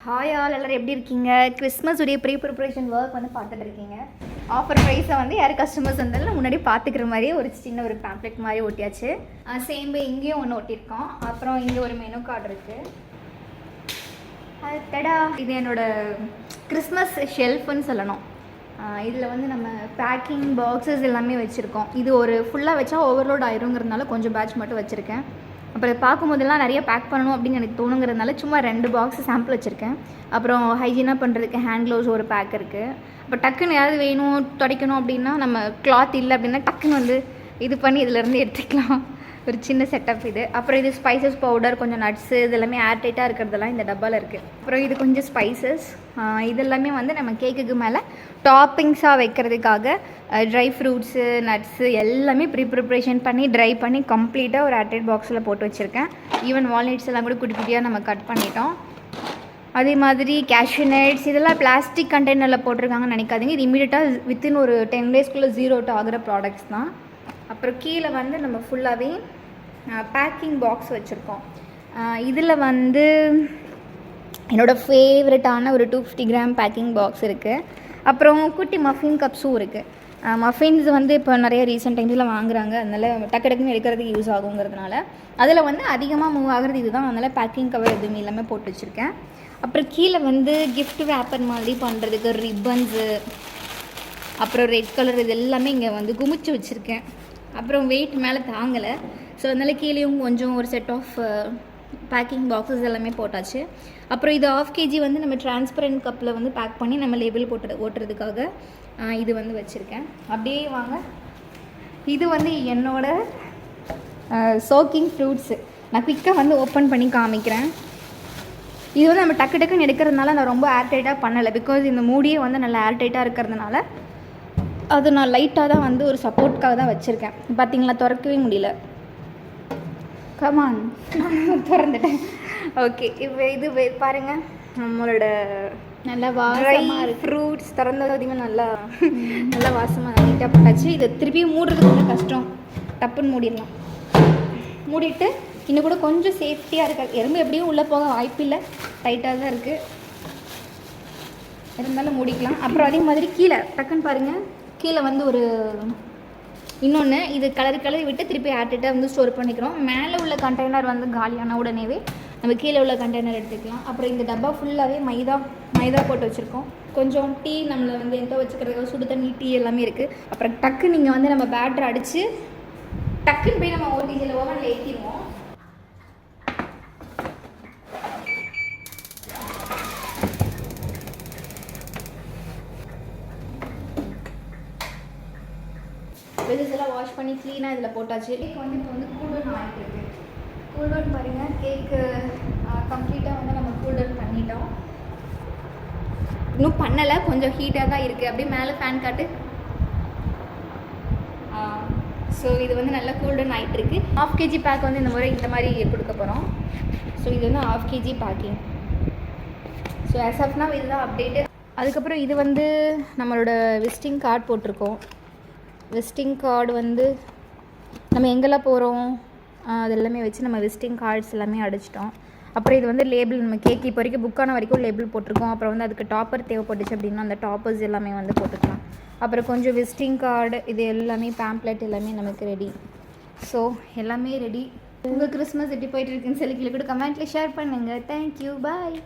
Hi all எல்லோரும் எப்படி இருக்கீங்க? கிறிஸ்மஸ் உடைய ப்ரிப்பரேஷன் ஒர்க் வந்து பார்த்துட்டு இருக்கீங்க. ஆஃபர் ப்ரைஸை வந்து யார் கஸ்டமர்ஸ் வந்தாலும் முன்னாடி பார்த்துக்கிற மாதிரியே ஒரு சின்ன ஒரு பேம்ப்ளெட் மாதிரி ஒட்டியாச்சு. சேம் இங்கேயும் ஒன்று ஒட்டியிருக்கோம். அப்புறம் இங்கே ஒரு மெனு கார்டு இருக்குது. அது தடா இது என்னோடய கிறிஸ்மஸ் ஷெல்ஃப்னு சொல்லணும். இதில் வந்து நம்ம பேக்கிங் பாக்ஸஸ் எல்லாமே வச்சுருக்கோம். இது ஒரு ஃபுல்லாக வச்சா ஓவர்லோட் ஆயிருங்கிறதுனால கொஞ்சம் பேட்ச் மட்டும் வச்சுருக்கேன். அப்புறம் பார்க்கும்போதெல்லாம் நிறைய பேக் பண்ணணும் அப்படின்னு எனக்கு தோணுங்கிறதுனால சும்மா 2 பாக்ஸ் சாம்பிள் வச்சுருக்கேன். அப்புறம் ஹைஜீனாக பண்ணுறதுக்கு ஹேண்ட் க்ளவுஸ் ஒரு பேக் இருக்குது. இப்போ டக்குன்னு ஏதாவது வேணும் துடைக்கணும் அப்படின்னா நம்ம கிளாத் இல்லை அப்படின்னா டக்குன்னு வந்து இது பண்ணி இதிலேருந்து எடுத்துக்கலாம். ஒரு சின்ன செட்டப் இது. அப்புறம் இது ஸ்பைசஸ் பவுடர், கொஞ்சம் நட்ஸு, இது எல்லாமே ஏர் டைட்டாக இருக்கிறதெல்லாம் இந்த டப்பாவில் இருக்குது. அப்புறம் இது கொஞ்சம் ஸ்பைசஸ், இதெல்லாமே வந்து நம்ம கேக்குக்கு மேலே டாப்பிங்ஸாக வைக்கிறதுக்காக ட்ரை ஃப்ரூட்ஸு, நட்ஸு எல்லாமே ப்ரிப்ரேஷன் பண்ணி ட்ரை பண்ணி கம்ப்ளீட்டாக ஒரு ஏர்டைட் பாக்ஸில் போட்டு வச்சுருக்கேன். ஈவன் வால்நட்ஸ் எல்லாம் கூட குட்டி குட்டியாக நம்ம கட் பண்ணிட்டோம். அதே மாதிரி கேஷ்யூ நட்ஸ் இதெல்லாம் பிளாஸ்டிக் கண்டெய்னரில் போட்டிருக்காங்கன்னு நினைக்காதீங்க. இது இமீடியட்டாக வித்தின் ஒரு 10 டேஸ்க்குள்ளே 0 ஆகிற ப்ராடக்ட்ஸ் தான். அப்புறம் கீழே வந்து நம்ம ஃபுல்லாகவே பேக்கிங் பாக்ஸ் வச்சுருக்கோம். இதில் வந்து என்னோடய ஃபேவரட்டான ஒரு 250 கிராம் பேக்கிங் பாக்ஸ் இருக்குது. அப்புறம் குட்டி மஃபின் கப்ஸும் இருக்குது. மஃபின்ஸ் வந்து இப்போ நிறைய ரீசெண்ட் டைம்ஸில் வாங்குறாங்க, அதனால் டக்கு டக்குன்னு எடுக்கிறதுக்கு யூஸ் ஆகுங்கிறதுனால அதில் வந்து அதிகமாக மூவ் ஆகிறது இதுதான். அதனால் பேக்கிங் கவர் எதுவுமே எல்லாமே போட்டு வச்சுருக்கேன். அப்புறம் கீழே வந்து கிஃப்ட் ரேப்பர் மாதிரி பண்ணுறதுக்கு ரிப்பன்ஸு, அப்புறம் ரெட் கலர் இது எல்லாமே இங்கே வந்து குமிச்சு வச்சுருக்கேன். அப்புறம் வெயிட் மேலே தாங்கலை, ஸோ அதனால் கீழேயும் கொஞ்சம் ஒரு செட் ஆஃப் பேக்கிங் பாக்ஸஸ் எல்லாமே போட்டாச்சு. அப்புறம் இது 1/2 kg வந்து நம்ம டிரான்ஸ்பரண்ட் கப்பில் வந்து பேக் பண்ணி நம்ம லேபிள் ஓட்டுறதுக்காக இது வந்து வச்சுருக்கேன். அப்படியே வாங்க, இது வந்து என்னோடய சோக்கிங் ஃப்ரூட்ஸு. நான் குயிக்காக வந்து ஓப்பன் பண்ணி காமிக்கிறேன். இது வந்து நம்ம டக்கு டக்குன்னு எடுக்கிறதுனால நான் ரொம்ப ஏர்டைட்டாக பண்ணலை. பிகாஸ் இந்த மூடியே வந்து நல்லா ஏர்டைட்டாக இருக்கிறதுனால அது நான் லைட்டாக தான் வந்து ஒரு சப்போர்ட்காக தான் வச்சுருக்கேன். பார்த்தீங்களா, திறக்கவே முடியல. கமான், திறந்துட்டேன். ஓகே, இப்போ இது பாருங்கள், நம்மளோட நல்லா வாசமாக இருக்குது. ஃப்ரூட்ஸ் திறந்ததுமே நல்லா நல்லா வாசமாக நீட்டாக போட்டாச்சு. இதை திருப்பி மூடுறதுக்கு கொஞ்சம் கஷ்டம், டப்புன்னு மூடிடலாம். மூடிட்டு இன்னும் கூட கொஞ்சம் சேஃப்டியாக இருக்காது. எறும்பு எப்படியும் உள்ளே போக வாய்ப்பில்லை, டைட்டாக தான் இருக்குது, இருந்தாலும் மூடிக்கலாம். அப்புறம் அதே மாதிரி கீழே டக்குன்னு பாருங்கள், கீழே வந்து ஒரு இன்னொன்று இது கலரி விட்டு திருப்பி ஏர்டைட்டாக வந்து ஸ்டோர் பண்ணிக்கிறோம். மேலே உள்ள கண்டெய்னர் வந்து காலியான உடனேவே நம்ம கீழே உள்ள கண்டெய்னர் எடுத்துக்கலாம். அப்புறம் இந்த டப்பா ஃபுல்லாகவே மைதா போட்டு வச்சுருக்கோம். கொஞ்சம் டீ நம்மளை வந்து எங்கே வச்சுக்கிறதுக்கு சுடு தண்ணி, டீ எல்லாமே இருக்குது. அப்புறம் டக்கு நீங்கள் வந்து நம்ம பேட்டர் அடித்து டக்குன்னு போய் நம்ம ஓடிஜியில் ஓவனில் ஏற்றிடுவோம். வெஜஸ் எல்லாம் வாஷ் பண்ணி க்ளீனாக இதில் போட்டாச்சு. கேக் வந்து இப்போ வந்து கூல்டவுன் ஆகிட்டு இருக்கு. கூல்டவுன் பாருங்கள், கேக்கு கம்ப்ளீட்டாக வந்து நம்ம கூல்டவுன் பண்ணிட்டோம். இன்னும் பண்ணலை, கொஞ்சம் ஹீட்டாக தான் இருக்குது. அப்படியே மேலே ஃபேன் காட்டு. ஸோ இது வந்து நல்லா கூல்டவுன் ஆகிட்டு இருக்கு. 1/2 kg பேக் வந்து இந்த முறை இந்த மாதிரி கொடுக்க போகிறோம். ஸோ இது வந்து 1/2 kg packing. So as of now இதுதான் அப்டேட்டு. அதுக்கப்புறம் இது வந்து நம்மளோட விசிட்டிங் கார்டு போட்டிருக்கோம். விசிட்டிங் கார்டு வந்து நம்ம எங்கெல்லாம் போகிறோம் அது எல்லாமே வச்சு நம்ம விசிட்டிங் கார்ட்ஸ் எல்லாமே அடிச்சிட்டோம். அப்புறம் இது வந்து லேபிள், நம்ம கேக் இப்போ வரைக்கும் புக்கான வரைக்கும் லேபிள் போட்டிருக்கோம். அப்புறம் வந்து அதுக்கு டாப்பர் தேவைப்பட்டுச்சு அப்படின்னா அந்த டாப்பர்ஸ் எல்லாமே வந்து போட்டுக்கலாம். அப்புறம் கொஞ்சம் விசிட்டிங் கார்டு, இது எல்லாமே பேம்ப்ளெட் எல்லாமே நமக்கு ரெடி. ஸோ எல்லாமே ரெடி. உங்கள் கிறிஸ்மஸ் எப்படி போயிட்டு இருக்குன்னு சொல்லி கீழே கூட கமெண்ட்டில் ஷேர் பண்ணுங்கள். தேங்க்யூ, பாய்.